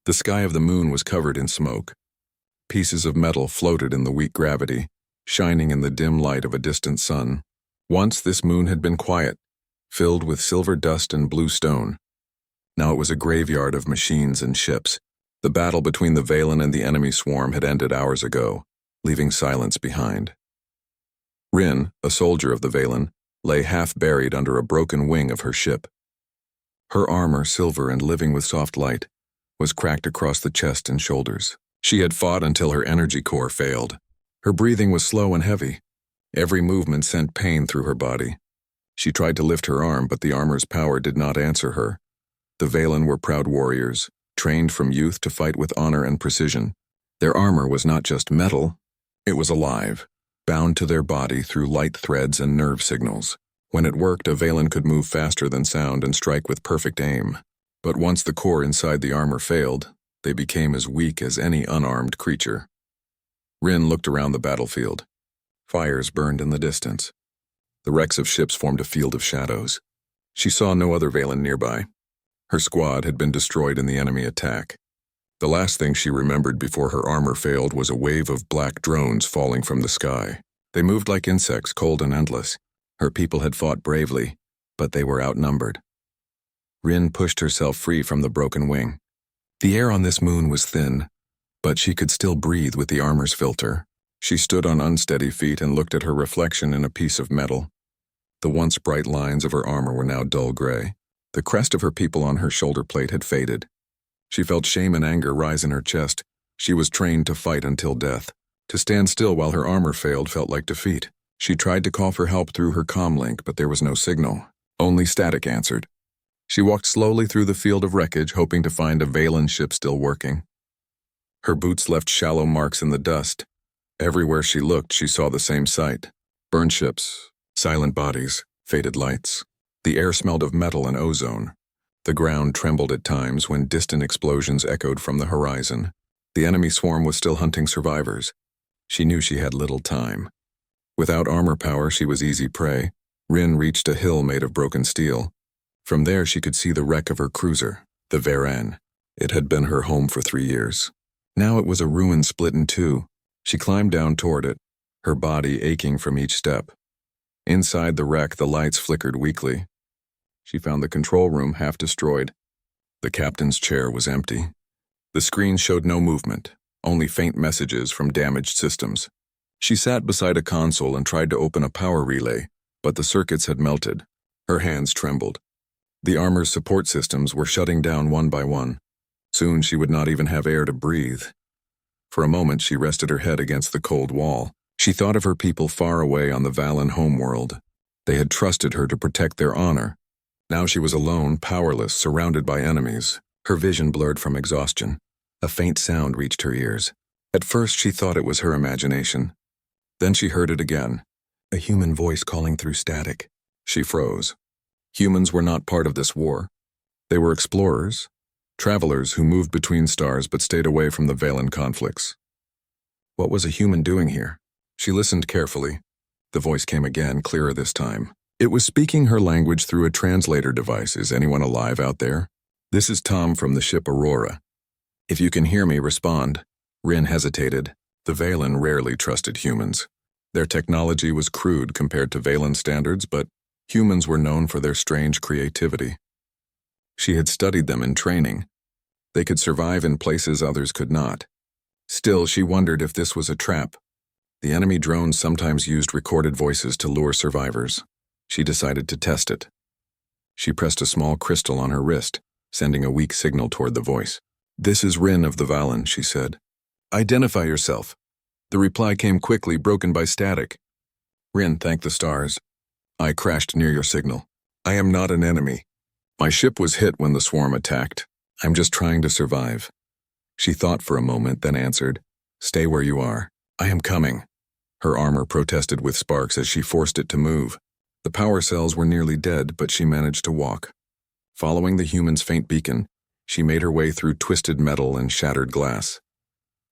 The sky of the moon was covered in smoke. Pieces of metal floated in the weak gravity, shining in the dim light of a distant sun. Once this moon had been quiet, filled with silver dust and blue stone. Now it was a graveyard of machines and ships. The battle between the Valen and the enemy swarm had ended hours ago, leaving silence behind. Rin, a soldier of the Valen, lay half-buried under a broken wing of her ship. Her armor, silver and living with soft light, was cracked across the chest and shoulders. She had fought until her energy core failed. Her breathing was slow and heavy. Every movement sent pain through her body. She tried to lift her arm, but the armor's power did not answer her. The Valen were proud warriors, trained from youth to fight with honor and precision. Their armor was not just metal, it was alive, bound to their body through light threads and nerve signals. When it worked, a Valen could move faster than sound and strike with perfect aim. But once the core inside the armor failed, they became as weak as any unarmed creature. Rin looked around the battlefield. Fires burned in the distance. The wrecks of ships formed a field of shadows. She saw no other Valen nearby. Her squad had been destroyed in the enemy attack. The last thing she remembered before her armor failed was a wave of black drones falling from the sky. They moved like insects, cold and endless. Her people had fought bravely, but they were outnumbered. Rin pushed herself free from the broken wing. The air on this moon was thin, but she could still breathe with the armor's filter. She stood on unsteady feet and looked at her reflection in a piece of metal. The once bright lines of her armor were now dull gray. The crest of her people on her shoulder plate had faded. She felt shame and anger rise in her chest. She was trained to fight until death. To stand still while her armor failed felt like defeat. She tried to call for help through her comm link, but there was no signal. Only static answered. She walked slowly through the field of wreckage, hoping to find a Valen ship still working. Her boots left shallow marks in the dust. Everywhere she looked, she saw the same sight. Burned ships, silent bodies, faded lights. The air smelled of metal and ozone. The ground trembled at times when distant explosions echoed from the horizon. The enemy swarm was still hunting survivors. She knew she had little time. Without armor power, she was easy prey. Rin reached a hill made of broken steel. From there, she could see the wreck of her cruiser, the Varen. It had been her home for 3 years. Now it was a ruin split in two. She climbed down toward it, her body aching from each step. Inside the wreck, the lights flickered weakly. She found the control room half destroyed. The captain's chair was empty. The screen showed no movement, only faint messages from damaged systems. She sat beside a console and tried to open a power relay, but the circuits had melted. Her hands trembled. The armor's support systems were shutting down one by one. Soon she would not even have air to breathe. For a moment she rested her head against the cold wall. She thought of her people far away on the Valen homeworld. They had trusted her to protect their honor. Now she was alone, powerless, surrounded by enemies. Her vision blurred from exhaustion. A faint sound reached her ears. At first she thought it was her imagination. Then she heard it again, a human voice calling through static. She froze. Humans were not part of this war. They were explorers, travelers who moved between stars but stayed away from the Valen conflicts. What was a human doing here? She listened carefully. The voice came again, clearer this time. It was speaking her language through a translator device. Is anyone alive out there? This is Tom from the ship Aurora. If you can hear me, respond. Rin hesitated. The Valen rarely trusted humans. Their technology was crude compared to Valen standards, but humans were known for their strange creativity. She had studied them in training. They could survive in places others could not. Still, she wondered if this was a trap. The enemy drones sometimes used recorded voices to lure survivors. She decided to test it. She pressed a small crystal on her wrist, sending a weak signal toward the voice. "This is Rin of the Valen," she said. "Identify yourself." The reply came quickly, broken by static. "Rin, thank the stars. I crashed near your signal. I am not an enemy. My ship was hit when the swarm attacked. I'm just trying to survive." She thought for a moment, then answered, "Stay where you are. I am coming." Her armor protested with sparks as she forced it to move. The power cells were nearly dead, but she managed to walk. Following the human's faint beacon, she made her way through twisted metal and shattered glass.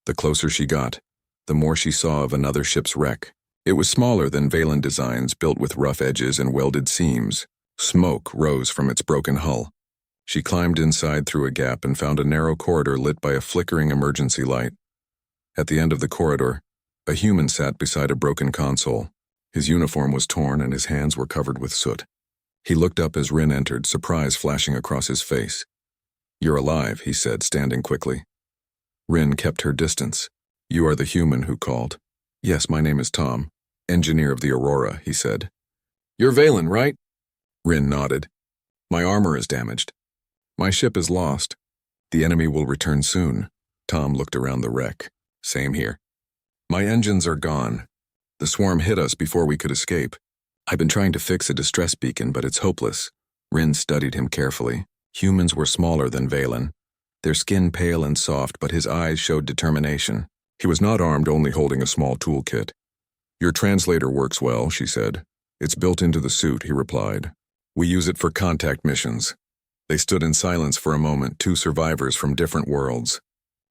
The closer she got, the more she saw of another ship's wreck. It was smaller than Valen designs, built with rough edges and welded seams. Smoke rose from its broken hull. She climbed inside through a gap and found a narrow corridor lit by a flickering emergency light. At the end of the corridor, a human sat beside a broken console. His uniform was torn and his hands were covered with soot. He looked up as Rin entered, surprise flashing across his face. "You're alive," he said, standing quickly. Rin kept her distance. "You are the human who called." "Yes, my name is Tom, engineer of the Aurora," he said. "You're Valen, right?" Rin nodded. "My armor is damaged. My ship is lost. The enemy will return soon." Tom looked around the wreck. "Same here. My engines are gone. The swarm hit us before we could escape. I've been trying to fix a distress beacon, but it's hopeless." Rin studied him carefully. Humans were smaller than Valen, their skin pale and soft, but his eyes showed determination. He was not armed, only holding a small toolkit. "Your translator works well," she said. "It's built into the suit," he replied. "We use it for contact missions." They stood in silence for a moment, two survivors from different worlds.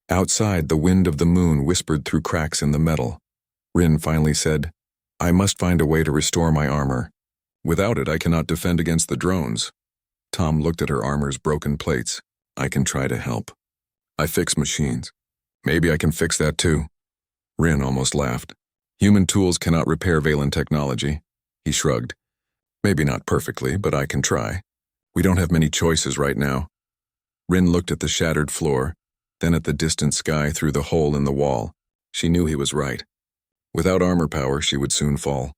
Outside, the wind of the moon whispered through cracks in the metal. Rin finally said, "I must find a way to restore my armor. Without it, I cannot defend against the drones." Tom looked at her armor's broken plates. "I can try to help. I fix machines. Maybe I can fix that too." Rin almost laughed. "Human tools cannot repair Valen technology." He shrugged. "Maybe not perfectly, but I can try. We don't have many choices right now." Rin looked at the shattered floor, then at the distant sky through the hole in the wall. She knew he was right. Without armor power, she would soon fall.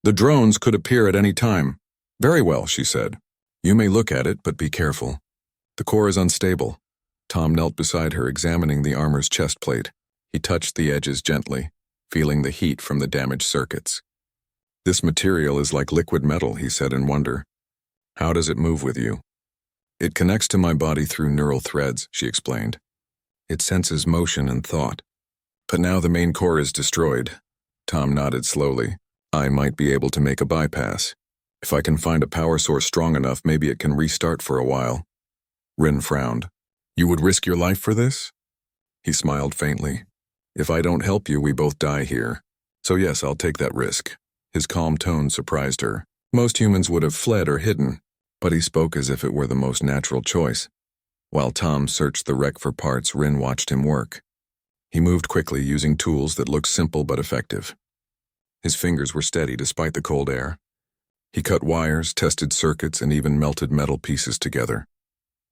"The drones could appear at any time." "Very well," she said. "You may look at it, but be careful. The core is unstable." Tom knelt beside her, examining the armor's chest plate. He touched the edges gently, feeling the heat from the damaged circuits. "This material is like liquid metal," he said in wonder. "How does it move with you?" "It connects to my body through neural threads," she explained. "It senses motion and thought." "But now the main core is destroyed." Tom nodded slowly. "I might be able to make a bypass. If I can find a power source strong enough, maybe it can restart for a while." Rin frowned. "You would risk your life for this?" He smiled faintly. "If I don't help you, we both die here. So yes, I'll take that risk." His calm tone surprised her. Most humans would have fled or hidden, but he spoke as if it were the most natural choice. While Tom searched the wreck for parts, Rin watched him work. He moved quickly, using tools that looked simple but effective. His fingers were steady despite the cold air. He cut wires, tested circuits, and even melted metal pieces together.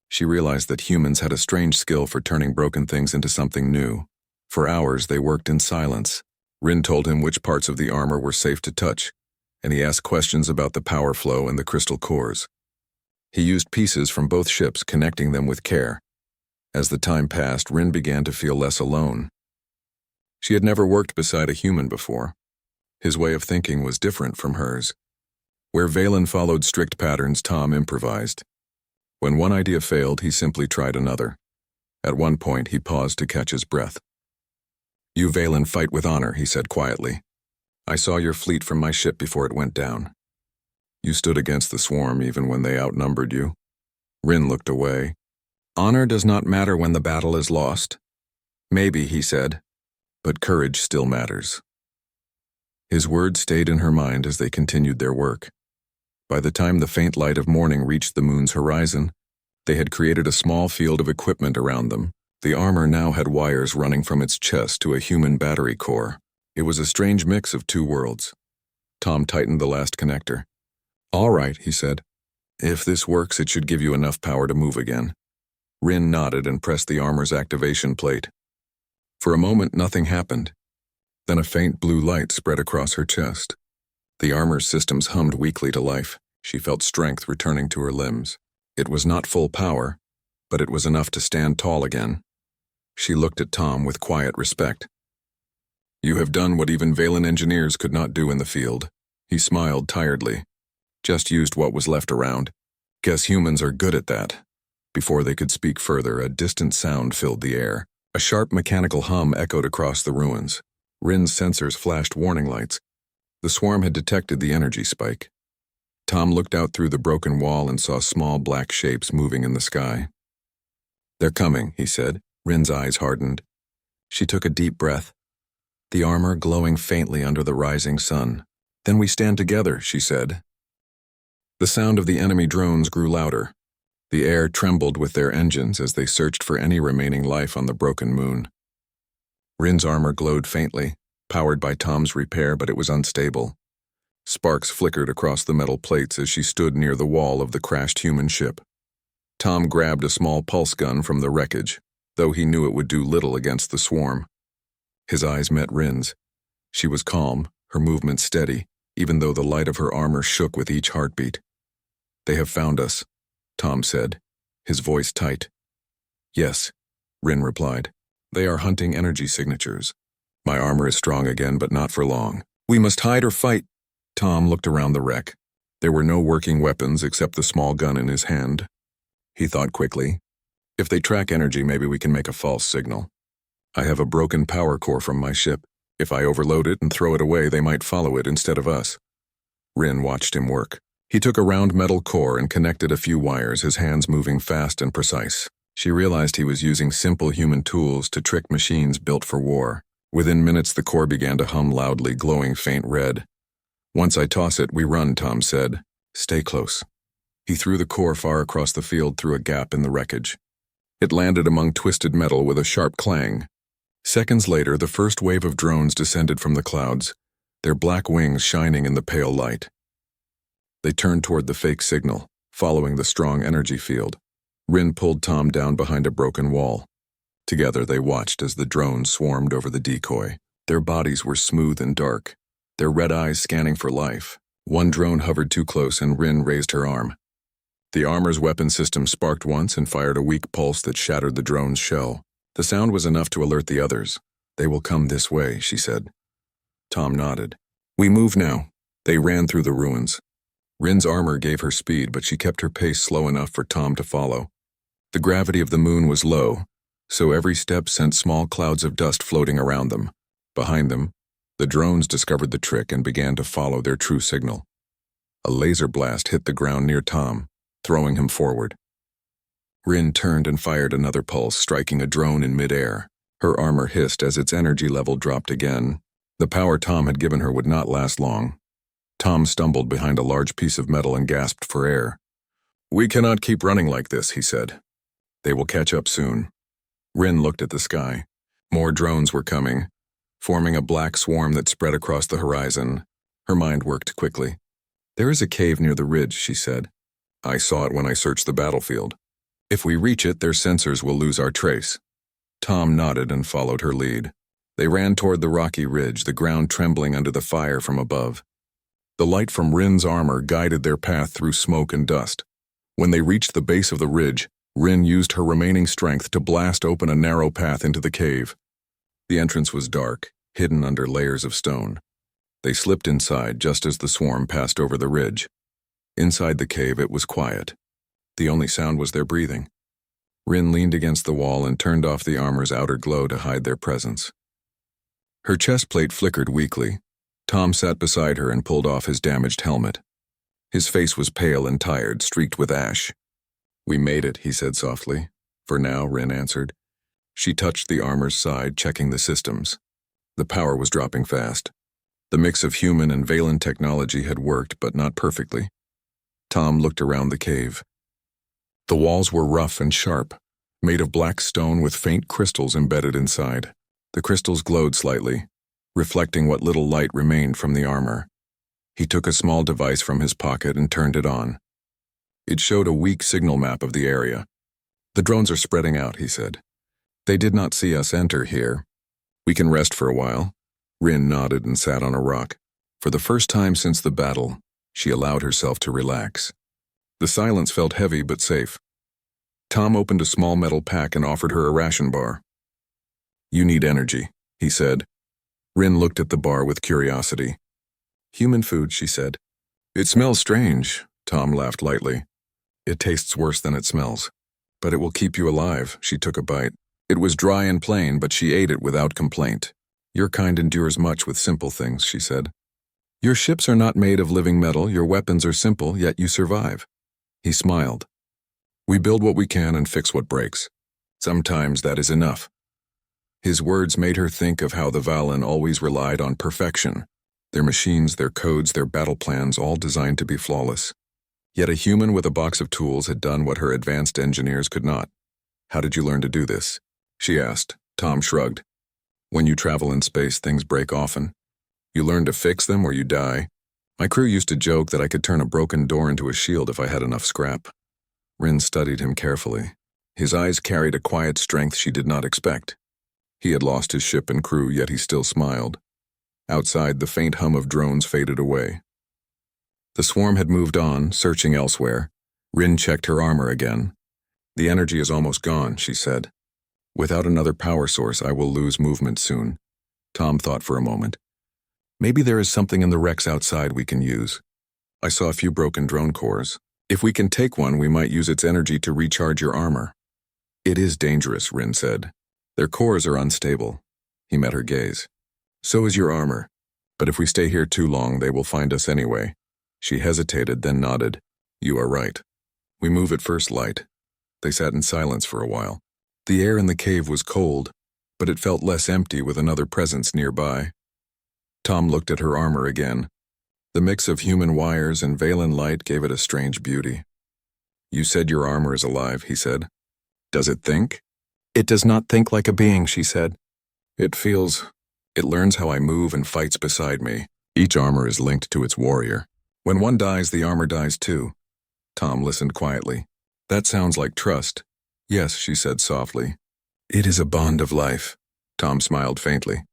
She realized that humans had a strange skill for turning broken things into something new. For hours, they worked in silence. Rin told him which parts of the armor were safe to touch, and he asked questions about the power flow and the crystal cores. He used pieces from both ships, connecting them with care. As the time passed, Rin began to feel less alone. She had never worked beside a human before. His way of thinking was different from hers. Where Valen followed strict patterns, Tom improvised. When one idea failed, he simply tried another. At one point, he paused to catch his breath. "You, Valen, fight with honor," he said quietly. "I saw your fleet from my ship before it went down. You stood against the swarm even when they outnumbered you." Rin looked away. "Honor does not matter when the battle is lost." "Maybe," he said, "but courage still matters." His words stayed in her mind as they continued their work. By the time the faint light of morning reached the moon's horizon, they had created a small field of equipment around them. The armor now had wires running from its chest to a human battery core. It was a strange mix of two worlds. Tom tightened the last connector. "All right," he said. "If this works, it should give you enough power to move again." Rin nodded and pressed the armor's activation plate. For a moment, nothing happened. Then a faint blue light spread across her chest. The armor's systems hummed weakly to life. She felt strength returning to her limbs. It was not full power, but it was enough to stand tall again. She looked at Tom with quiet respect. "You have done what even Valen engineers could not do in the field." He smiled tiredly. "Just used what was left around. Guess humans are good at that." Before they could speak further, a distant sound filled the air. A sharp mechanical hum echoed across the ruins. Rin's sensors flashed warning lights. The swarm had detected the energy spike. Tom looked out through the broken wall and saw small black shapes moving in the sky. "They're coming," he said. Rin's eyes hardened. She took a deep breath, the armor glowing faintly under the rising sun. "Then we stand together," she said. The sound of the enemy drones grew louder. The air trembled with their engines as they searched for any remaining life on the broken moon. Rin's armor glowed faintly, powered by Tom's repair, but it was unstable. Sparks flickered across the metal plates as she stood near the wall of the crashed human ship. Tom grabbed a small pulse gun from the wreckage, though he knew it would do little against the swarm. His eyes met Rin's. She was calm, her movement steady, even though the light of her armor shook with each heartbeat. "They have found us," Tom said, his voice tight. "Yes," Rin replied. "They are hunting energy signatures. My armor is strong again, but not for long. We must hide or fight." Tom looked around the wreck. There were no working weapons except the small gun in his hand. He thought quickly. "If they track energy, maybe we can make a false signal. I have a broken power core from my ship. If I overload it and throw it away, they might follow it instead of us." Rin watched him work. He took a round metal core and connected a few wires, his hands moving fast and precise. She realized he was using simple human tools to trick machines built for war. Within minutes, the core began to hum loudly, glowing faint red. "Once I toss it, we run," Tom said. "Stay close." He threw the core far across the field through a gap in the wreckage. It landed among twisted metal with a sharp clang. Seconds later, the first wave of drones descended from the clouds, their black wings shining in the pale light. They turned toward the fake signal, following the strong energy field. Rin pulled Tom down behind a broken wall. Together they watched as the drones swarmed over the decoy. Their bodies were smooth and dark, their red eyes scanning for life. One drone hovered too close and Rin raised her arm. The armor's weapon system sparked once and fired a weak pulse that shattered the drone's shell. The sound was enough to alert the others. "They will come this way," she said. Tom nodded. "We move now." They ran through the ruins. Rin's armor gave her speed, but she kept her pace slow enough for Tom to follow. The gravity of the moon was low, so every step sent small clouds of dust floating around them. Behind them, the drones discovered the trick and began to follow their true signal. A laser blast hit the ground near Tom, throwing him forward. Rin turned and fired another pulse, striking a drone in midair. Her armor hissed as its energy level dropped again. The power Tom had given her would not last long. Tom stumbled behind a large piece of metal and gasped for air. "We cannot keep running like this," he said. "They will catch up soon." Rin looked at the sky. More drones were coming, forming a black swarm that spread across the horizon. Her mind worked quickly. "There is a cave near the ridge," she said. "I saw it when I searched the battlefield. If we reach it, their sensors will lose our trace." Tom nodded and followed her lead. They ran toward the rocky ridge, the ground trembling under the fire from above. The light from Rin's armor guided their path through smoke and dust. When they reached the base of the ridge, Rin used her remaining strength to blast open a narrow path into the cave. The entrance was dark, hidden under layers of stone. They slipped inside just as the swarm passed over the ridge. Inside the cave, it was quiet. The only sound was their breathing. Rin leaned against the wall and turned off the armor's outer glow to hide their presence. Her chest plate flickered weakly. Tom sat beside her and pulled off his damaged helmet. His face was pale and tired, streaked with ash. "We made it," he said softly. "For now," Rin answered. She touched the armor's side, checking the systems. The power was dropping fast. The mix of human and Valen technology had worked, but not perfectly. Tom looked around the cave. The walls were rough and sharp, made of black stone with faint crystals embedded inside. The crystals glowed slightly, reflecting what little light remained from the armor. He took a small device from his pocket and turned it on. It showed a weak signal map of the area. "The drones are spreading out," he said. "They did not see us enter here. We can rest for a while." Rin nodded and sat on a rock. For the first time since the battle, she allowed herself to relax. The silence felt heavy but safe. Tom opened a small metal pack and offered her a ration bar. "You need energy," he said. Rin looked at the bar with curiosity. "Human food," she said. "It smells strange," Tom laughed lightly. "It tastes worse than it smells. But it will keep you alive." She took a bite. It was dry and plain, but she ate it without complaint. "Your kind endures much with simple things," she said. "Your ships are not made of living metal, your weapons are simple, yet you survive." He smiled. "We build what we can and fix what breaks. Sometimes that is enough." His words made her think of how the Valen always relied on perfection. Their machines, their codes, their battle plans, all designed to be flawless. Yet a human with a box of tools had done what her advanced engineers could not. How did you learn to do this? She asked. Tom shrugged. When you travel in space, things break often. You learn to fix them or you die. My crew used to joke that I could turn a broken door into a shield if I had enough scrap. Rin studied him carefully. His eyes carried a quiet strength she did not expect. He had lost his ship and crew, yet he still smiled. Outside, the faint hum of drones faded away. The swarm had moved on, searching elsewhere. Rin checked her armor again. The energy is almost gone, she said. Without another power source, I will lose movement soon. Tom thought for a moment. Maybe there is something in the wrecks outside we can use. I saw a few broken drone cores. If we can take one, we might use its energy to recharge your armor. It is dangerous, Rin said. Their cores are unstable. He met her gaze. So is your armor. But if we stay here too long, they will find us anyway. She hesitated, then nodded. You are right. We move at first light. They sat in silence for a while. The air in the cave was cold, but it felt less empty with another presence nearby. Tom looked at her armor again. The mix of human wires and Valen light gave it a strange beauty. You said your armor is alive, he said. Does it think? It does not think like a being, she said. It learns how I move and fights beside me. Each armor is linked to its warrior. When one dies, the armor dies too. Tom listened quietly. That sounds like trust. Yes, she said softly. It is a bond of life. Tom smiled faintly.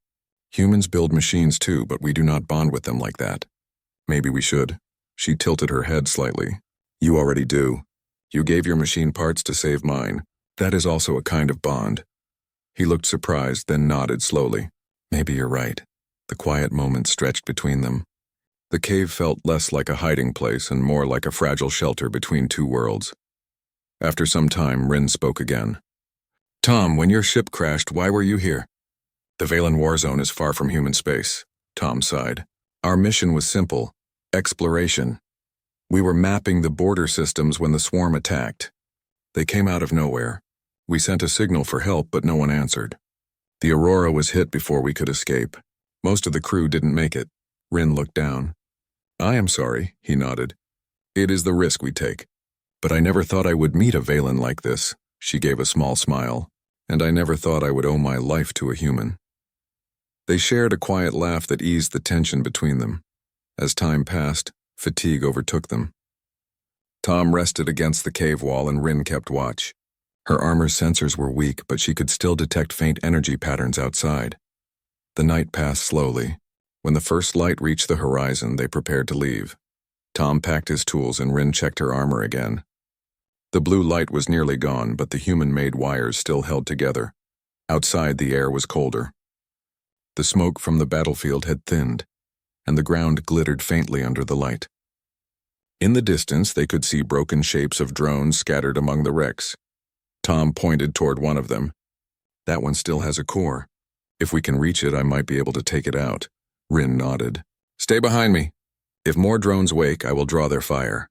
Humans build machines too, but we do not bond with them like that. Maybe we should. She tilted her head slightly. You already do. You gave your machine parts to save mine. That is also a kind of bond. He looked surprised, then nodded slowly. Maybe you're right. The quiet moment stretched between them. The cave felt less like a hiding place and more like a fragile shelter between two worlds. After some time, Rin spoke again. Tom, when your ship crashed, why were you here? The Valen war zone is far from human space, Tom sighed. Our mission was simple. Exploration. We were mapping the border systems when the swarm attacked. They came out of nowhere. We sent a signal for help, but no one answered. The Aurora was hit before we could escape. Most of the crew didn't make it. Rin looked down. I am sorry, he nodded. It is the risk we take. But I never thought I would meet a Valen like this. She gave a small smile. And I never thought I would owe my life to a human. They shared a quiet laugh that eased the tension between them. As time passed, fatigue overtook them. Tom rested against the cave wall and Rin kept watch. Her armor's sensors were weak, but she could still detect faint energy patterns outside. The night passed slowly. When the first light reached the horizon, they prepared to leave. Tom packed his tools and Rin checked her armor again. The blue light was nearly gone, but the human-made wires still held together. Outside, the air was colder. The smoke from the battlefield had thinned, and the ground glittered faintly under the light. In the distance, they could see broken shapes of drones scattered among the wrecks. Tom pointed toward one of them. That one still has a core. If we can reach it, I might be able to take it out. Rin nodded. Stay behind me. If more drones wake, I will draw their fire.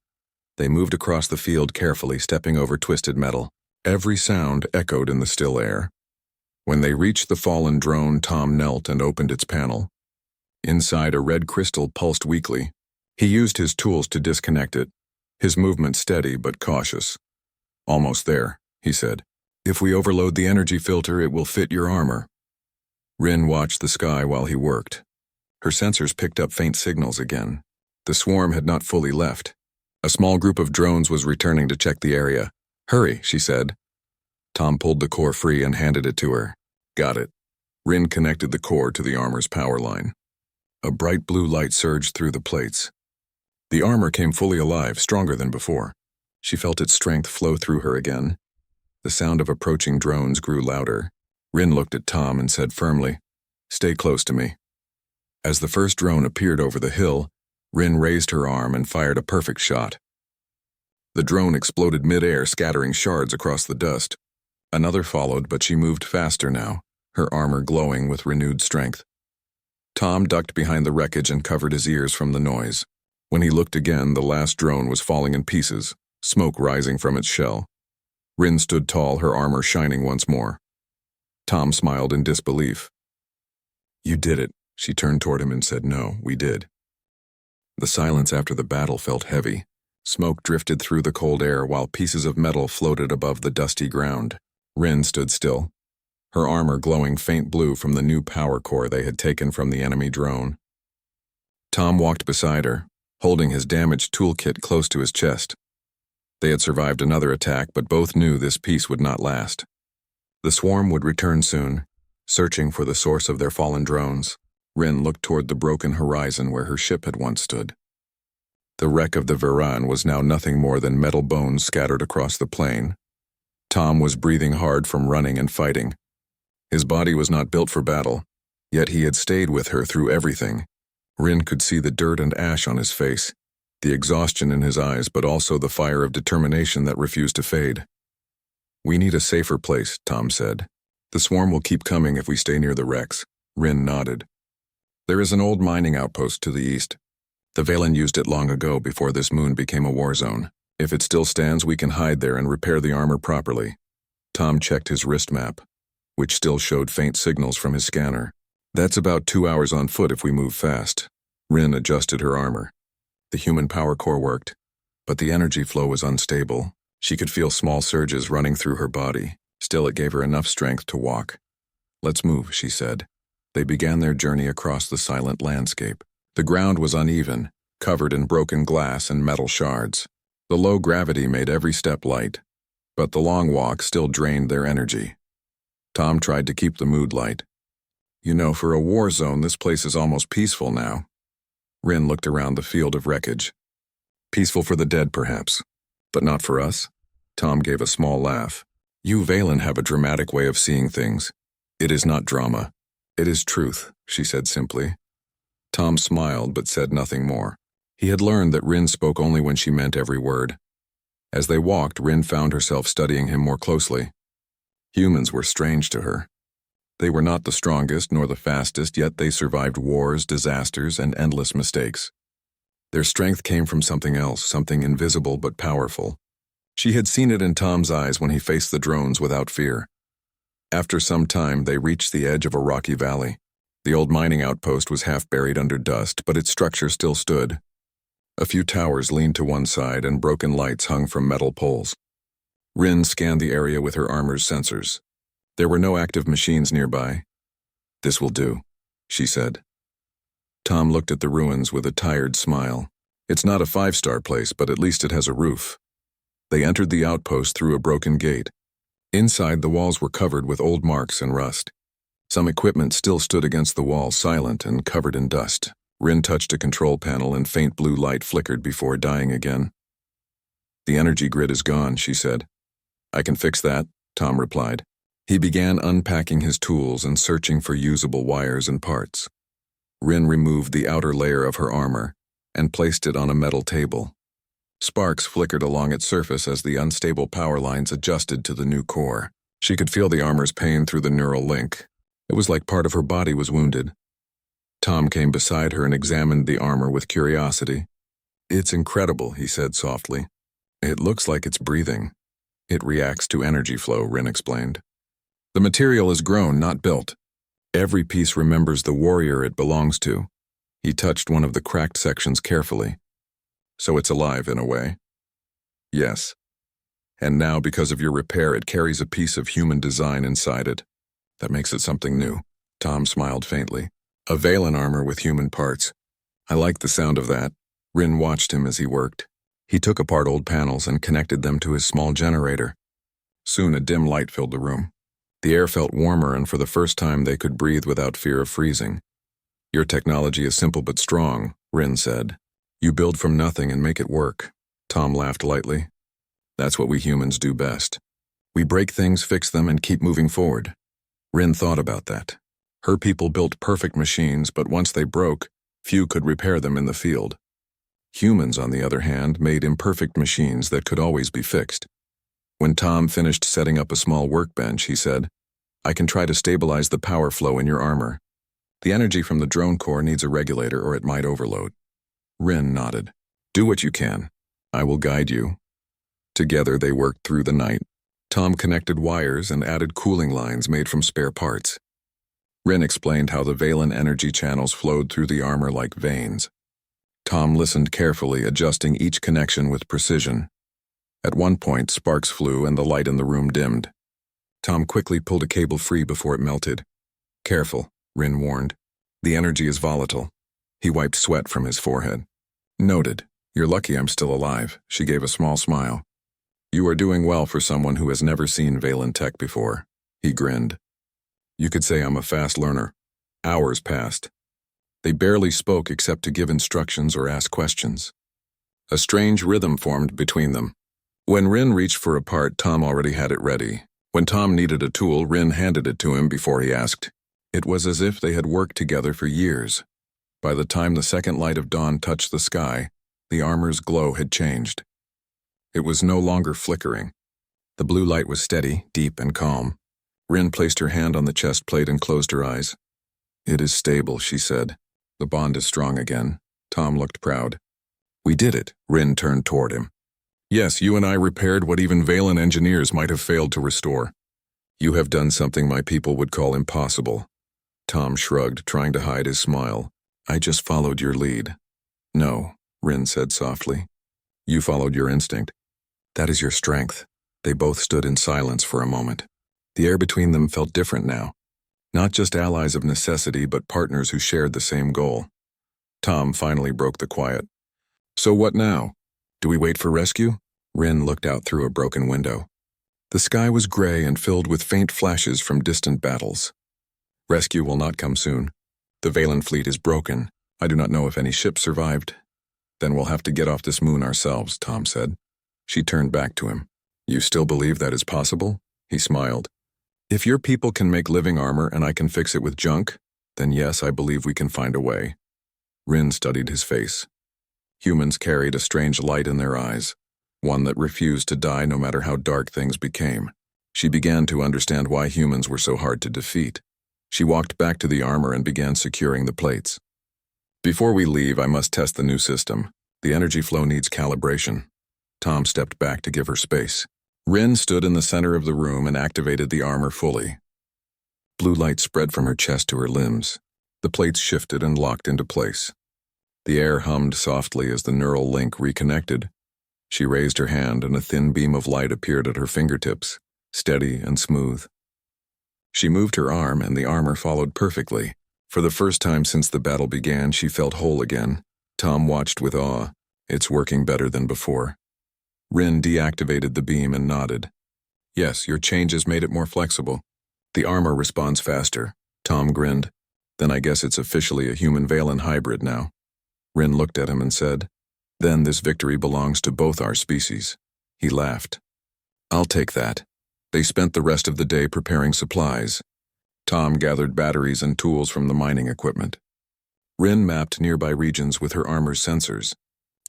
They moved across the field carefully, stepping over twisted metal. Every sound echoed in the still air. When they reached the fallen drone, Tom knelt and opened its panel. Inside, a red crystal pulsed weakly. He used his tools to disconnect it, his movement steady but cautious. Almost there, he said. If we overload the energy filter, it will fit your armor. Rin watched the sky while he worked. Her sensors picked up faint signals again. The swarm had not fully left. A small group of drones was returning to check the area. Hurry, she said. Tom pulled the core free and handed it to her. Got it. Rin connected the core to the armor's power line. A bright blue light surged through the plates. The armor came fully alive, stronger than before. She felt its strength flow through her again. The sound of approaching drones grew louder. Rin looked at Tom and said firmly, Stay close to me. As the first drone appeared over the hill, Rin raised her arm and fired a perfect shot. The drone exploded mid-air, scattering shards across the dust. Another followed, but she moved faster now, her armor glowing with renewed strength. Tom ducked behind the wreckage and covered his ears from the noise. When he looked again, the last drone was falling in pieces, smoke rising from its shell. Rin stood tall, her armor shining once more. Tom smiled in disbelief. You did it, she turned toward him and said, No, we did. The silence after the battle felt heavy. Smoke drifted through the cold air while pieces of metal floated above the dusty ground. Rin stood still, her armor glowing faint blue from the new power core they had taken from the enemy drone. Tom walked beside her, holding his damaged toolkit close to his chest. They had survived another attack, but both knew this peace would not last. The swarm would return soon, searching for the source of their fallen drones. Rin looked toward the broken horizon where her ship had once stood. The wreck of the Varan was now nothing more than metal bones scattered across the plain. Tom was breathing hard from running and fighting. His body was not built for battle, yet he had stayed with her through everything. Rin could see the dirt and ash on his face, the exhaustion in his eyes, but also the fire of determination that refused to fade. "We need a safer place," Tom said. "The swarm will keep coming if we stay near the wrecks." Rin nodded. "There is an old mining outpost to the east. The Valen used it long ago before this moon became a war zone. If it still stands, we can hide there and repair the armor properly." Tom checked his wrist map, which still showed faint signals from his scanner. "That's about 2 hours on foot if we move fast." Rin adjusted her armor. The human power core worked, but the energy flow was unstable. She could feel small surges running through her body. Still, it gave her enough strength to walk. "Let's move," she said. They began their journey across the silent landscape. The ground was uneven, covered in broken glass and metal shards. The low gravity made every step light, but the long walk still drained their energy. Tom tried to keep the mood light. "You know, for a war zone, this place is almost peaceful now." Rin looked around the field of wreckage. "Peaceful for the dead, perhaps, but not for us." Tom gave a small laugh. "You Valen have a dramatic way of seeing things." "It is not drama. It is truth," she said simply. Tom smiled but said nothing more. He had learned that Rin spoke only when she meant every word. As they walked, Rin found herself studying him more closely. Humans were strange to her. They were not the strongest nor the fastest, yet they survived wars, disasters, and endless mistakes. Their strength came from something else, something invisible but powerful. She had seen it in Tom's eyes when he faced the drones without fear. After some time, they reached the edge of a rocky valley. The old mining outpost was half buried under dust, but its structure still stood. A few towers leaned to one side and broken lights hung from metal poles. Rin scanned the area with her armor's sensors. There were no active machines nearby. "This will do," she said. Tom looked at the ruins with a tired smile. "It's not a 5-star place, but at least it has a roof." They entered the outpost through a broken gate. Inside, the walls were covered with old marks and rust. Some equipment still stood against the wall, silent and covered in dust. Rin touched a control panel and faint blue light flickered before dying again. "The energy grid is gone," she said. "I can fix that," Tom replied. He began unpacking his tools and searching for usable wires and parts. Rin removed the outer layer of her armor and placed it on a metal table. Sparks flickered along its surface as the unstable power lines adjusted to the new core. She could feel the armor's pain through the neural link. It was like part of her body was wounded. Tom came beside her and examined the armor with curiosity. "It's incredible," he said softly. "It looks like it's breathing." "It reacts to energy flow," Rin explained. "The material is grown, not built. Every piece remembers the warrior it belongs to." He touched one of the cracked sections carefully. "So it's alive in a way?" "Yes. And now, because of your repair, it carries a piece of human design inside it. That makes it something new." Tom smiled faintly. "A Valen armor with human parts. I like the sound of that." Rin watched him as he worked. He took apart old panels and connected them to his small generator. Soon a dim light filled the room. The air felt warmer, and for the first time they could breathe without fear of freezing. "Your technology is simple but strong," Rin said. "You build from nothing and make it work." Tom laughed lightly. "That's what we humans do best. We break things, fix them, and keep moving forward." Rin thought about that. Her people built perfect machines, but once they broke, few could repair them in the field. Humans, on the other hand, made imperfect machines that could always be fixed. When Tom finished setting up a small workbench, he said, "I can try to stabilize the power flow in your armor. The energy from the drone core needs a regulator or it might overload." Rin nodded. "Do what you can. I will guide you." Together they worked through the night. Tom connected wires and added cooling lines made from spare parts. Rin explained how the Valen energy channels flowed through the armor like veins. Tom listened carefully, adjusting each connection with precision. At one point, sparks flew and the light in the room dimmed. Tom quickly pulled a cable free before it melted. "Careful," Rin warned. "The energy is volatile." He wiped sweat from his forehead. "Noted. You're lucky I'm still alive." She gave a small smile. "You are doing well for someone who has never seen Valen tech before." He grinned. "You could say I'm a fast learner." Hours passed. They barely spoke except to give instructions or ask questions. A strange rhythm formed between them. When Rin reached for a part, Tom already had it ready. When Tom needed a tool, Rin handed it to him before he asked. It was as if they had worked together for years. By the time the second light of dawn touched the sky, the armor's glow had changed. It was no longer flickering. The blue light was steady, deep, and calm. Rin placed her hand on the chest plate and closed her eyes. "It is stable," she said. "The bond is strong again." Tom looked proud. "We did it." Rin turned toward him. "Yes, you and I repaired what even Valen engineers might have failed to restore. You have done something my people would call impossible." Tom shrugged, trying to hide his smile. "I just followed your lead." "No," Rin said softly. "You followed your instinct. That is your strength." They both stood in silence for a moment. The air between them felt different now. Not just allies of necessity, but partners who shared the same goal. Tom finally broke the quiet. "So what now? Do we wait for rescue?" Rin looked out through a broken window. The sky was gray and filled with faint flashes from distant battles. "Rescue will not come soon. The Valen fleet is broken. I do not know if any ships survived." "Then we'll have to get off this moon ourselves," Tom said. She turned back to him. "You still believe that is possible?" He smiled. "If your people can make living armor and I can fix it with junk, then yes, I believe we can find a way." Rin studied his face. Humans carried a strange light in their eyes, one that refused to die no matter how dark things became. She began to understand why humans were so hard to defeat. She walked back to the armor and began securing the plates. "Before we leave, I must test the new system. The energy flow needs calibration." Tom stepped back to give her space. Rin stood in the center of the room and activated the armor fully. Blue light spread from her chest to her limbs. The plates shifted and locked into place. The air hummed softly as the neural link reconnected. She raised her hand and a thin beam of light appeared at her fingertips, steady and smooth. She moved her arm and the armor followed perfectly. For the first time since the battle began, she felt whole again. Tom watched with awe. "It's working better than before." Rin deactivated the beam and nodded. "Yes, your changes made it more flexible. The armor responds faster." Tom grinned. "Then I guess it's officially a human-Valen hybrid now." Rin looked at him and said, "Then this victory belongs to both our species." He laughed. "I'll take that." They spent the rest of the day preparing supplies. Tom gathered batteries and tools from the mining equipment. Rin mapped nearby regions with her armor's sensors.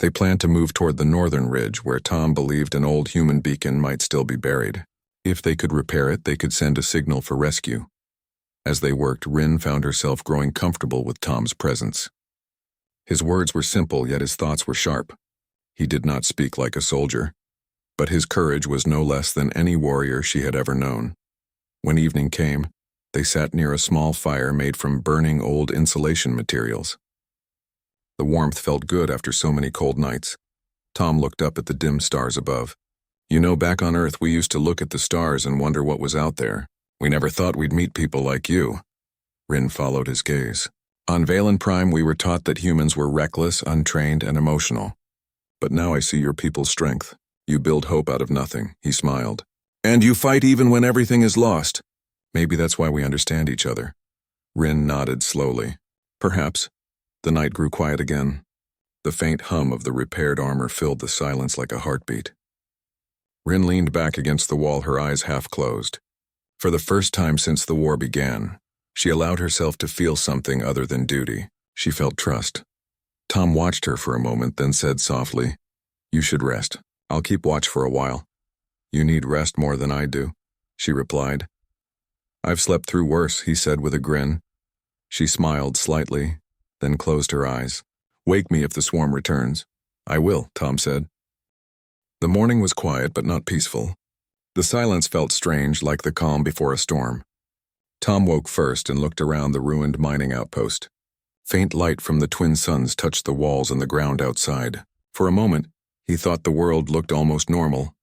They planned to move toward the northern ridge where Tom believed an old human beacon might still be buried. If they could repair it, they could send a signal for rescue. As they worked, Rin found herself growing comfortable with Tom's presence. His words were simple, yet his thoughts were sharp. He did not speak like a soldier, but his courage was no less than any warrior she had ever known. When evening came, they sat near a small fire made from burning old insulation materials. The warmth felt good after so many cold nights. Tom looked up at the dim stars above. "You know, back on Earth we used to look at the stars and wonder what was out there. We never thought we'd meet people like you." Rin followed his gaze. "On Valen Prime we were taught that humans were reckless, untrained, and emotional. But now I see your people's strength. You build hope out of nothing." He smiled. "And you fight even when everything is lost." "Maybe that's why we understand each other." Rin nodded slowly. "Perhaps." The night grew quiet again. The faint hum of the repaired armor filled the silence like a heartbeat. Rin leaned back against the wall, her eyes half closed. For the first time since the war began, she allowed herself to feel something other than duty. She felt trust. Tom watched her for a moment, then said softly, "You should rest. I'll keep watch for a while." "You need rest more than I do," she replied. "I've slept through worse," he said with a grin. She smiled slightly, then closed her eyes. "Wake me if the swarm returns." "I will," Tom said. The morning was quiet but not peaceful. The silence felt strange, like the calm before a storm. Tom woke first and looked around the ruined mining outpost. Faint light from the twin suns touched the walls and the ground outside. For a moment, he thought the world looked almost normal,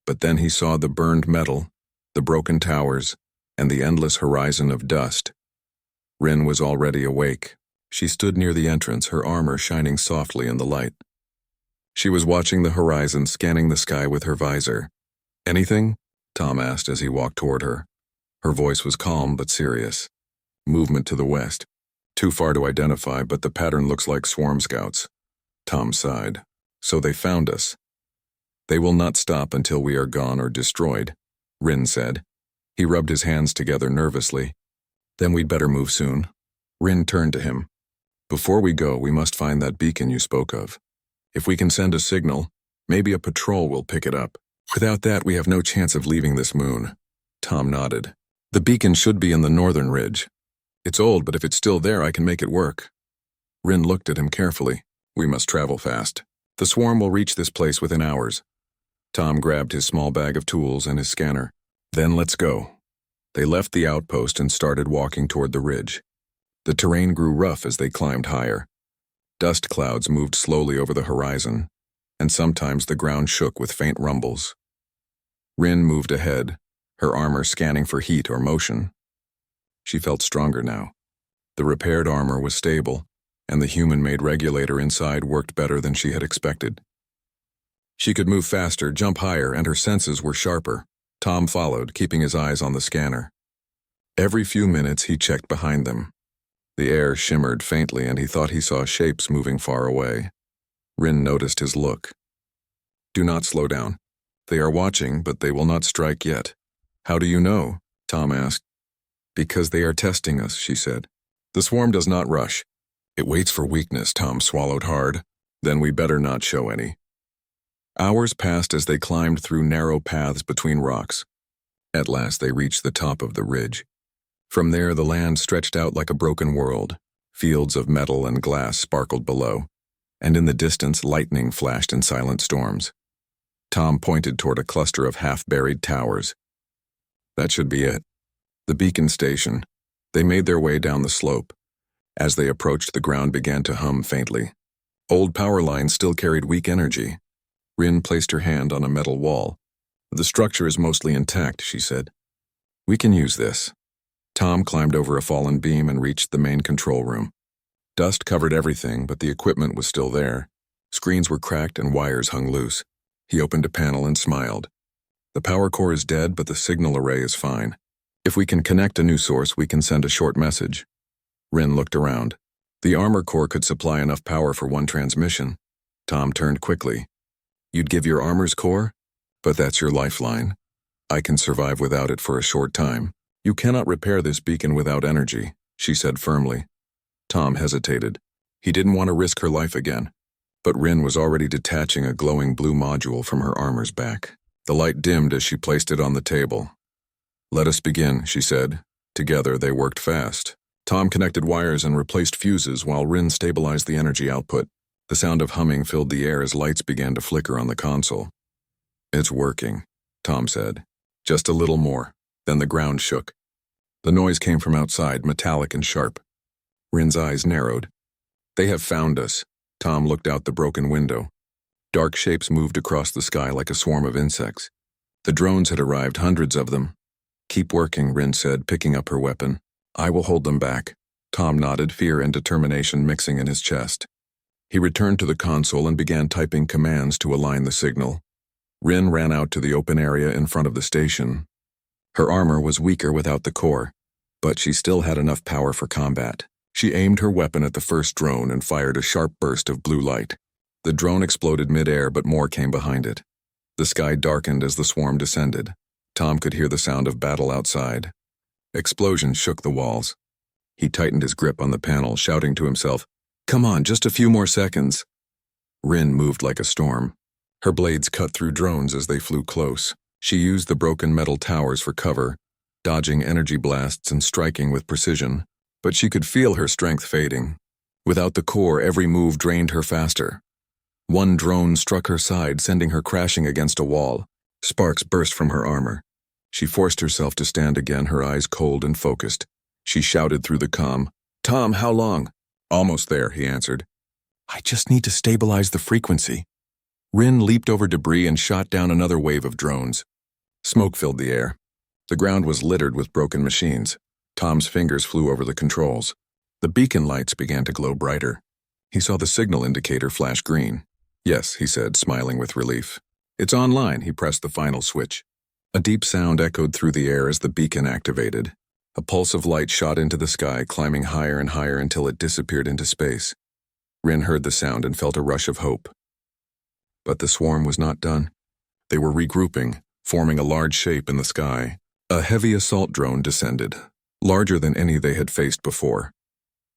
but then he saw the burned metal, the broken towers, and the endless horizon of dust. Rin was already awake. She stood near the entrance, her armor shining softly in the light. She was watching the horizon, scanning the sky with her visor. "Anything?" Tom asked as he walked toward her. Her voice was calm but serious. "Movement to the west. Too far to identify, but the pattern looks like swarm scouts." Tom sighed. "So they found us." "They will not stop until we are gone or destroyed," Rin said. He rubbed his hands together nervously. "Then we'd better move soon." Rin turned to him. "Before we go, we must find that beacon you spoke of. If we can send a signal, maybe a patrol will pick it up. Without that, we have no chance of leaving this moon." Tom nodded. "The beacon should be in the northern ridge. It's old, but if it's still there, I can make it work." Rin looked at him carefully. "We must travel fast. The swarm will reach this place within hours." Tom grabbed his small bag of tools and his scanner. "Then let's go." They left the outpost and started walking toward the ridge. The terrain grew rough as they climbed higher. Dust clouds moved slowly over the horizon, and sometimes the ground shook with faint rumbles. Rin moved ahead, her armor scanning for heat or motion. She felt stronger now. The repaired armor was stable, and the human-made regulator inside worked better than she had expected. She could move faster, jump higher, and her senses were sharper. Tom followed, keeping his eyes on the scanner. Every few minutes he checked behind them. The air shimmered faintly, and he thought he saw shapes moving far away. Rin noticed his look. "Do not slow down. They are watching, but they will not strike yet." "How do you know?" Tom asked. "Because they are testing us," she said. "The swarm does not rush. It waits for weakness." Tom swallowed hard. "Then we better not show any." Hours passed as they climbed through narrow paths between rocks. At last they reached the top of the ridge. From there the land stretched out like a broken world. Fields of metal and glass sparkled below, and in the distance lightning flashed in silent storms. Tom pointed toward a cluster of half-buried towers. "That should be it. The beacon station." They made their way down the slope. As they approached, the ground began to hum faintly. Old power lines still carried weak energy. Rin placed her hand on a metal wall. "The structure is mostly intact," she said. "We can use this." Tom climbed over a fallen beam and reached the main control room. Dust covered everything, but the equipment was still there. Screens were cracked and wires hung loose. He opened a panel and smiled. "The power core is dead, but the signal array is fine. If we can connect a new source, we can send a short message." Rin looked around. The armor core could supply enough power for one transmission. Tom turned quickly. "You'd give your armor's core? But that's your lifeline. I can survive without it for a short time." "You cannot repair this beacon without energy," she said firmly. Tom hesitated. He didn't want to risk her life again. But Rin was already detaching a glowing blue module from her armor's back. The light dimmed as she placed it on the table. "Let us begin," she said. Together they worked fast. Tom connected wires and replaced fuses while Rin stabilized the energy output. The sound of humming filled the air as lights began to flicker on the console. "It's working," Tom said. "Just a little more." Then the ground shook. The noise came from outside, metallic and sharp. Rin's eyes narrowed. "They have found us." Tom looked out the broken window. Dark shapes moved across the sky like a swarm of insects. The drones had arrived, hundreds of them. "Keep working," Rin said, picking up her weapon. "I will hold them back." Tom nodded, fear and determination mixing in his chest. He returned to the console and began typing commands to align the signal. Rin ran out to the open area in front of the station. Her armor was weaker without the core, but she still had enough power for combat. She aimed her weapon at the first drone and fired a sharp burst of blue light. The drone exploded mid-air, but more came behind it. The sky darkened as the swarm descended. Tom could hear the sound of battle outside. Explosions shook the walls. He tightened his grip on the panel, shouting to himself, "Come on, just a few more seconds." Rin moved like a storm. Her blades cut through drones as they flew close. She used the broken metal towers for cover, dodging energy blasts and striking with precision, but she could feel her strength fading. Without the core, every move drained her faster. One drone struck her side, sending her crashing against a wall. Sparks burst from her armor. She forced herself to stand again, her eyes cold and focused. She shouted through the comm, "Tom, how long?" Almost there, he answered. I just need to stabilize the frequency. Rin leaped over debris and shot down another wave of drones. Smoke filled the air. The ground was littered with broken machines. Tom's fingers flew over the controls. The beacon lights began to glow brighter. He saw the signal indicator flash green. Yes, he said, smiling with relief. It's online. He pressed the final switch. A deep sound echoed through the air as the beacon activated. A pulse of light shot into the sky, climbing higher and higher until it disappeared into space. Rin heard the sound and felt a rush of hope. But the swarm was not done. They were regrouping, forming a large shape in the sky. A heavy assault drone descended, larger than any they had faced before.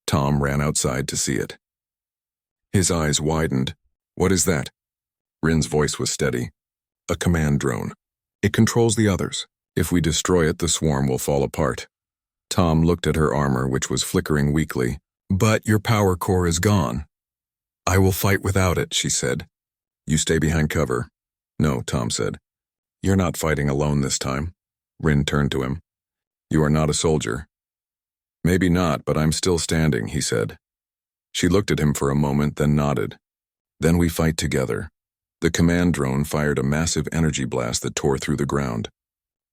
Tom ran outside to see it. His eyes widened. What is that? Rin's voice was steady. A command drone. It controls the others. If we destroy it, the swarm will fall apart. Tom looked at her armor, which was flickering weakly. But your power core is gone. I will fight without it, she said. You stay behind cover. No, Tom said. You're not fighting alone this time. Rin turned to him. You are not a soldier. Maybe not, but I'm still standing, he said. She looked at him for a moment, then nodded. Then we fight together. The command drone fired a massive energy blast that tore through the ground.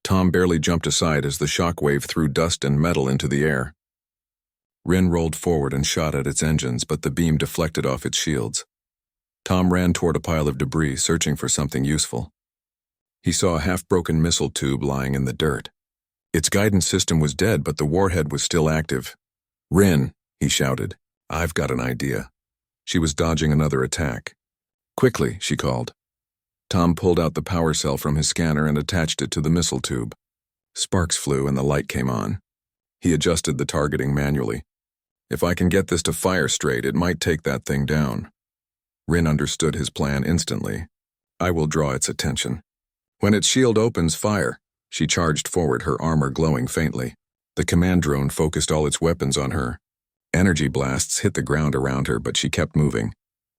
Tom barely jumped aside as the shock wave threw dust and metal into the air. Rin rolled forward and shot at its engines, but the beam deflected off its shields. Tom ran toward a pile of debris, searching for something useful. He saw a half-broken missile tube lying in the dirt. Its guidance system was dead, but the warhead was still active. Rin, he shouted, I've got an idea. She was dodging another attack. Quickly, she called. Tom pulled out the power cell from his scanner and attached it to the missile tube. Sparks flew and the light came on. He adjusted the targeting manually. If I can get this to fire straight, it might take that thing down. Rin understood his plan instantly. I will draw its attention. When its shield opens, fire. She charged forward, her armor glowing faintly. The command drone focused all its weapons on her. Energy blasts hit the ground around her, but she kept moving.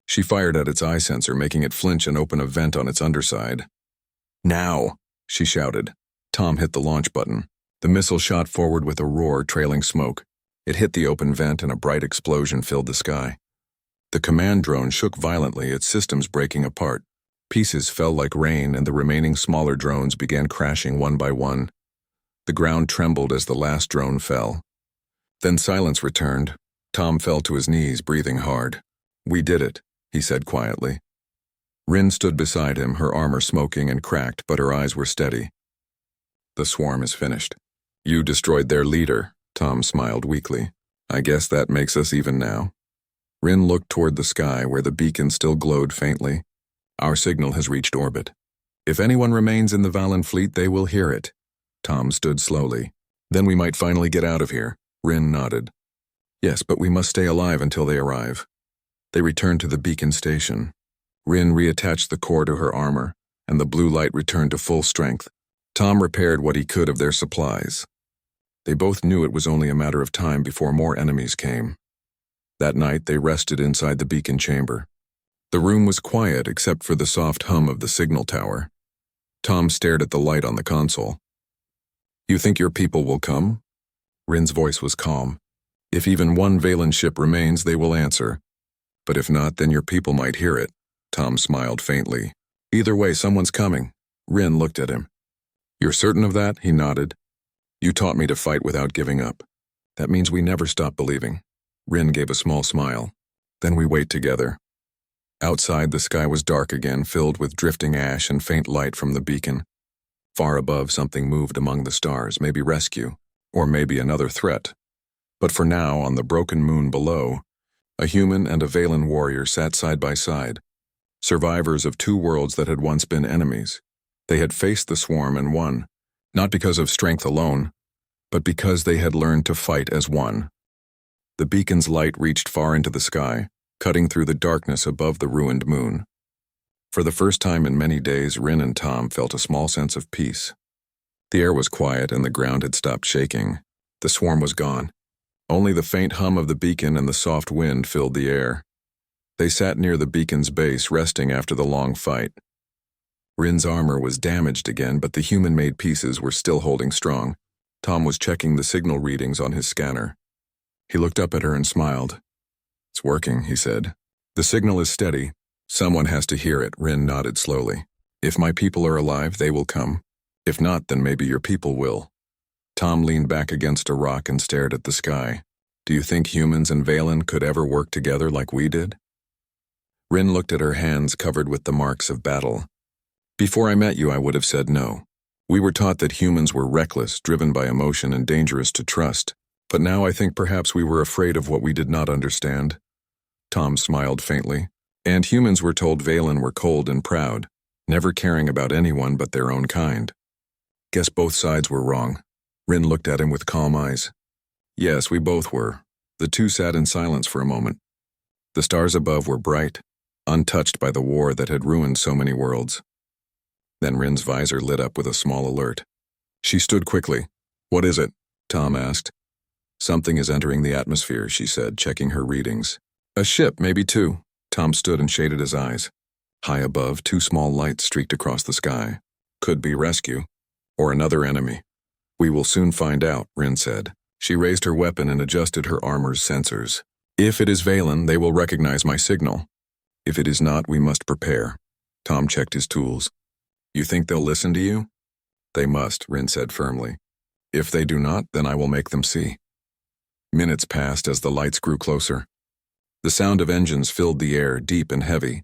She fired at its eye sensor, making it flinch and open a vent on its underside. Now, she shouted. Tom hit the launch button. The missile shot forward with a roar, trailing smoke. It hit the open vent and a bright explosion filled the sky. The command drone shook violently, its systems breaking apart. Pieces fell like rain, and the remaining smaller drones began crashing one by one. The ground trembled as the last drone fell. Then silence returned. Tom fell to his knees, breathing hard. We did it, he said quietly. Rin stood beside him, her armor smoking and cracked, but her eyes were steady. The swarm is finished. You destroyed their leader, Tom smiled weakly. I guess that makes us even now. Rin looked toward the sky, where the beacon still glowed faintly. Our signal has reached orbit. If anyone remains in the Valen fleet, they will hear it. Tom stood slowly. Then we might finally get out of here. Rin nodded. Yes, but we must stay alive until they arrive. They returned to the beacon station. Rin reattached the core to her armor, and the blue light returned to full strength. Tom repaired what he could of their supplies. They both knew it was only a matter of time before more enemies came. That night, they rested inside the beacon chamber. The room was quiet except for the soft hum of the signal tower. Tom stared at the light on the console. You think your people will come? Rin's voice was calm. If even one Valen ship remains, they will answer. But if not, then your people might hear it. Tom smiled faintly. Either way, someone's coming. Rin looked at him. You're certain of that? He nodded. You taught me to fight without giving up. That means we never stop believing. Rin gave a small smile. Then we wait together. Outside, the sky was dark again, filled with drifting ash and faint light from the beacon. Far above, something moved among the stars, maybe rescue, or maybe another threat. But for now, on the broken moon below, a human and a Valen warrior sat side by side, survivors of two worlds that had once been enemies. They had faced the swarm and won, not because of strength alone, but because they had learned to fight as one. The beacon's light reached far into the sky, cutting through the darkness above the ruined moon. For the first time in many days, Rin and Tom felt a small sense of peace. The air was quiet and the ground had stopped shaking. The swarm was gone. Only the faint hum of the beacon and the soft wind filled the air. They sat near the beacon's base, resting after the long fight. Rin's armor was damaged again, but the human-made pieces were still holding strong. Tom was checking the signal readings on his scanner. He looked up at her and smiled. It's working, he said. The signal is steady. Someone has to hear it, Rin nodded slowly. If my people are alive, they will come. If not, then maybe your people will. Tom leaned back against a rock and stared at the sky. Do you think humans and Valen could ever work together like we did? Rin looked at her hands covered with the marks of battle. Before I met you, I would have said no. We were taught that humans were reckless, driven by emotion, and dangerous to trust. But now I think perhaps we were afraid of what we did not understand. Tom smiled faintly. And humans were told Valen were cold and proud, never caring about anyone but their own kind. Guess both sides were wrong. Rin looked at him with calm eyes. Yes, we both were. The two sat in silence for a moment. The stars above were bright, untouched by the war that had ruined so many worlds. Then Rin's visor lit up with a small alert. She stood quickly. What is it? Tom asked. Something is entering the atmosphere, she said, checking her readings. A ship, maybe two. Tom stood and shaded his eyes. High above, two small lights streaked across the sky. Could be rescue, or another enemy. We will soon find out, Rin said. She raised her weapon and adjusted her armor's sensors. If it is Valen, they will recognize my signal. If it is not, we must prepare. Tom checked his tools. You think they'll listen to you? They must, Rin said firmly. If they do not, then I will make them see. Minutes passed as the lights grew closer. The sound of engines filled the air, deep and heavy.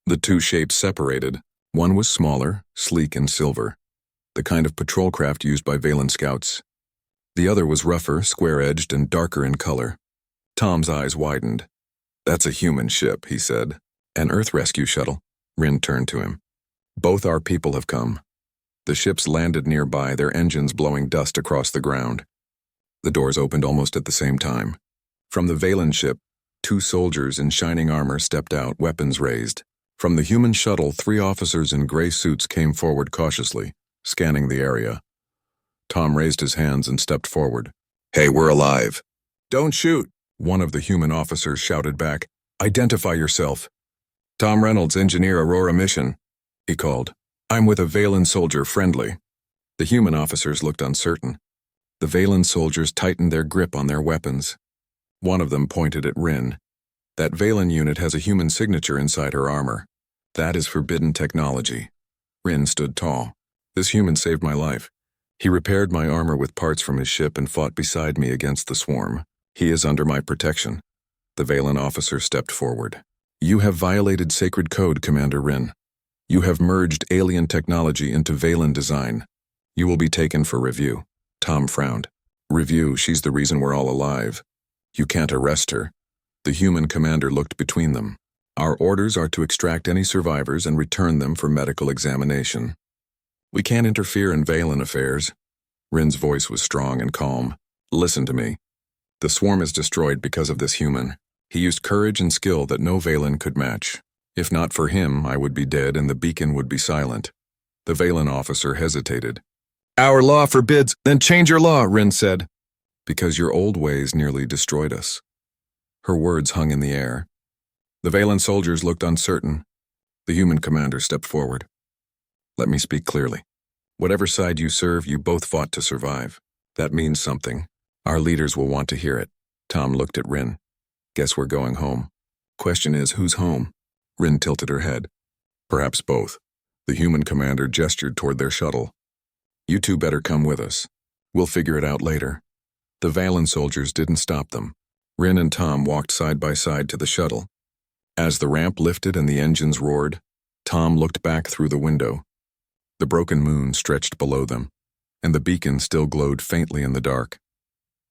The two shapes separated. One was smaller, sleek and silver, the kind of patrol craft used by Valen scouts. The other was rougher, square-edged, and darker in color. Tom's eyes widened. That's a human ship, he said. An Earth rescue shuttle. Rin turned to him. Both our people have come. The ships landed nearby, their engines blowing dust across the ground. The doors opened almost at the same time. From the Valen ship, two soldiers in shining armor stepped out, weapons raised. From the human shuttle, 3 officers in gray suits came forward cautiously, scanning the area. Tom raised his hands and stepped forward. Hey, we're alive. Don't shoot, one of the human officers shouted back. Identify yourself. Tom Reynolds, Engineer Aurora Mission, he called. I'm with a Valen soldier, friendly. The human officers looked uncertain. The Valen soldiers tightened their grip on their weapons. One of them pointed at Rin. That Valen unit has a human signature inside her armor. That is forbidden technology. Rin stood tall. This human saved my life. He repaired my armor with parts from his ship and fought beside me against the swarm. He is under my protection. The Valen officer stepped forward. You have violated sacred code, Commander Rin. You have merged alien technology into Valen design. You will be taken for review. Tom frowned. Review, she's the reason we're all alive. You can't arrest her. The human commander looked between them. Our orders are to extract any survivors and return them for medical examination. We can't interfere in Valen affairs. Rin's voice was strong and calm. Listen to me. The swarm is destroyed because of this human. He used courage and skill that no Valen could match. If not for him, I would be dead and the beacon would be silent. The Valen officer hesitated. Our law forbids, then change your law, Rin said. Because your old ways nearly destroyed us. Her words hung in the air. The Valen soldiers looked uncertain. The human commander stepped forward. Let me speak clearly. Whatever side you serve, you both fought to survive. That means something. Our leaders will want to hear it. Tom looked at Rin. Guess we're going home. Question is, who's home? Rin tilted her head. Perhaps both. The human commander gestured toward their shuttle. You two better come with us. We'll figure it out later. The Valen soldiers didn't stop them. Rin and Tom walked side by side to the shuttle. As the ramp lifted and the engines roared, Tom looked back through the window. The broken moon stretched below them, and the beacon still glowed faintly in the dark.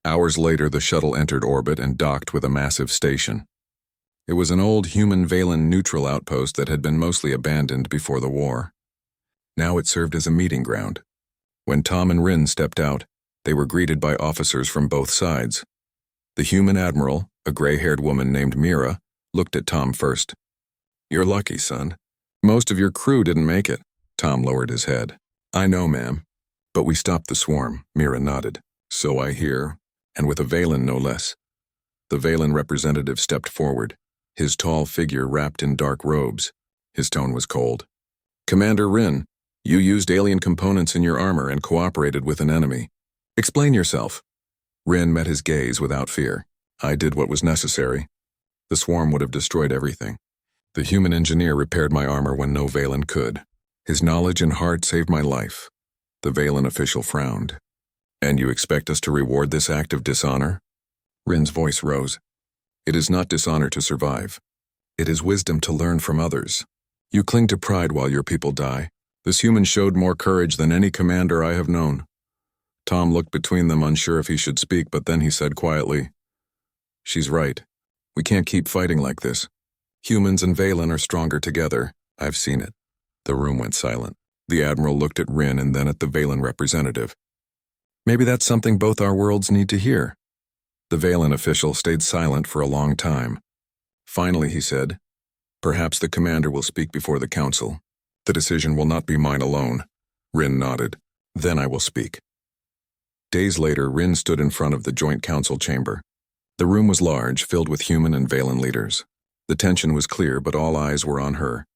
Hours later, the shuttle entered orbit and docked with a massive station. It was an old human Valen neutral outpost that had been mostly abandoned before the war. Now it served as a meeting ground. When Tom and Rin stepped out, they were greeted by officers from both sides. The human admiral, a gray-haired woman named Mira, looked at Tom first. You're lucky, son. Most of your crew didn't make it. Tom lowered his head. I know, ma'am. But we stopped the swarm, Mira nodded. So I hear, and with a Valen no less. The Valen representative stepped forward, his tall figure wrapped in dark robes. His tone was cold. Commander Rin, you used alien components in your armor and cooperated with an enemy. Explain yourself. Rin met his gaze without fear. I did what was necessary. The swarm would have destroyed everything. The human engineer repaired my armor when no Valen could. His knowledge and heart saved my life. The Valen official frowned. And you expect us to reward this act of dishonor? Rin's voice rose. It is not dishonor to survive. It is wisdom to learn from others. You cling to pride while your people die. This human showed more courage than any commander I have known. Tom looked between them, unsure if he should speak, but then he said quietly, She's right. We can't keep fighting like this. Humans and Valen are stronger together. I've seen it. The room went silent. The Admiral looked at Rin and then at the Valen representative. Maybe that's something both our worlds need to hear. The Valen official stayed silent for a long time. Finally, he said, Perhaps the commander will speak before the council. The decision will not be mine alone. Rin nodded. Then I will speak. Days later, Rin stood in front of the joint council chamber. The room was large, filled with human and Valen leaders. The tension was clear, but all eyes were on her.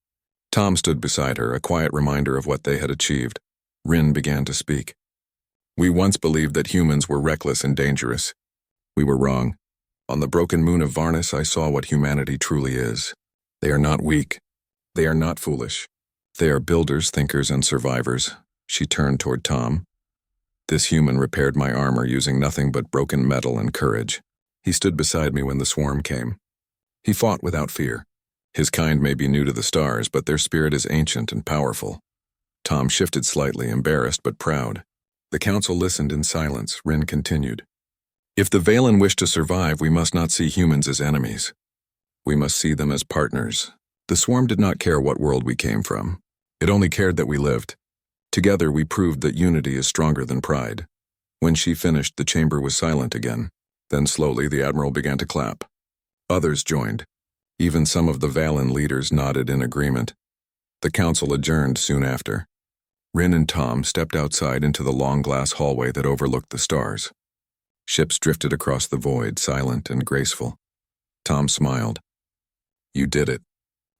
Tom stood beside her, a quiet reminder of what they had achieved. Rin began to speak. We once believed that humans were reckless and dangerous. We were wrong. On the broken moon of Varnus, I saw what humanity truly is. They are not weak. They are not foolish. They are builders, thinkers, and survivors. She turned toward Tom. This human repaired my armor using nothing but broken metal and courage. He stood beside me when the swarm came. He fought without fear. His kind may be new to the stars, but their spirit is ancient and powerful. Tom shifted slightly, embarrassed but proud. The council listened in silence. Rin continued. If the Valen wish to survive, we must not see humans as enemies. We must see them as partners. The swarm did not care what world we came from. It only cared that we lived. Together we proved that unity is stronger than pride. When she finished, the chamber was silent again. Then slowly the Admiral began to clap. Others joined. Even some of the Valen leaders nodded in agreement. The council adjourned soon after. Rin and Tom stepped outside into the long glass hallway that overlooked the stars. Ships drifted across the void, silent and graceful. Tom smiled. You did it.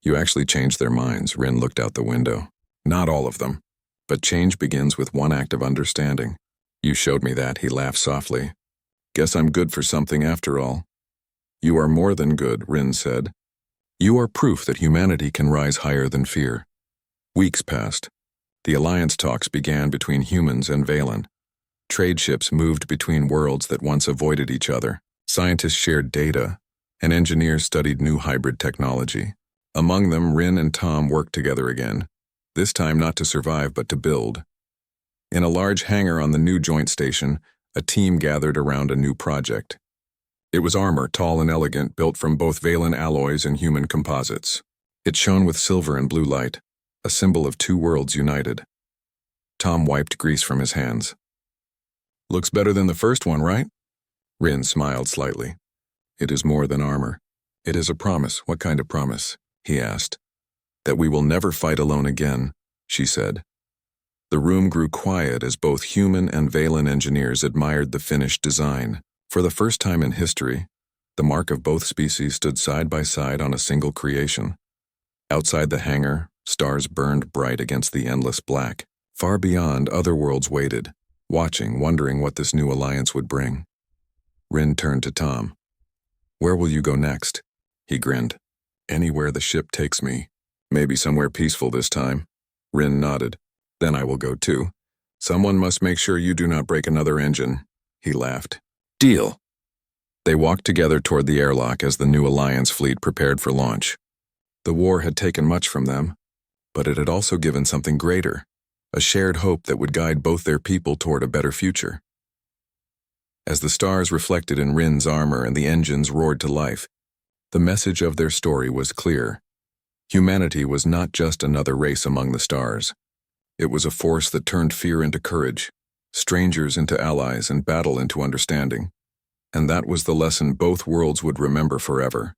You actually changed their minds. Rin looked out the window. Not all of them. But change begins with one act of understanding. You showed me that, he laughed softly. Guess I'm good for something after all. You are more than good, Rin said. You are proof that humanity can rise higher than fear. Weeks passed. The alliance talks began between humans and Valen. Trade ships moved between worlds that once avoided each other. Scientists shared data, and engineers studied new hybrid technology. Among them, Rin and Tom worked together again, this time not to survive but to build. In a large hangar on the new joint station, a team gathered around a new project. It was armor, tall and elegant, built from both Valen alloys and human composites. It shone with silver and blue light, a symbol of two worlds united. Tom wiped grease from his hands. Looks better than the first one, right? Rin smiled slightly. It is more than armor. It is a promise. What kind of promise? He asked. That we will never fight alone again, she said. The room grew quiet as both human and Valen engineers admired the finished design. For the first time in history, the mark of both species stood side by side on a single creation. Outside the hangar, stars burned bright against the endless black. Far beyond, other worlds waited, watching, wondering what this new alliance would bring. Rin turned to Tom. Where will you go next? He grinned. Anywhere the ship takes me. Maybe somewhere peaceful this time. Rin nodded. Then I will go too. Someone must make sure you do not break another engine. He laughed. Deal. They walked together toward the airlock as the new Alliance fleet prepared for launch. The war had taken much from them, but it had also given something greater, a shared hope that would guide both their people toward a better future. As the stars reflected in Rin's armor and the engines roared to life, the message of their story was clear. Humanity was not just another race among the stars. It was a force that turned fear into courage, strangers into allies, and battle into understanding. And that was the lesson both worlds would remember forever.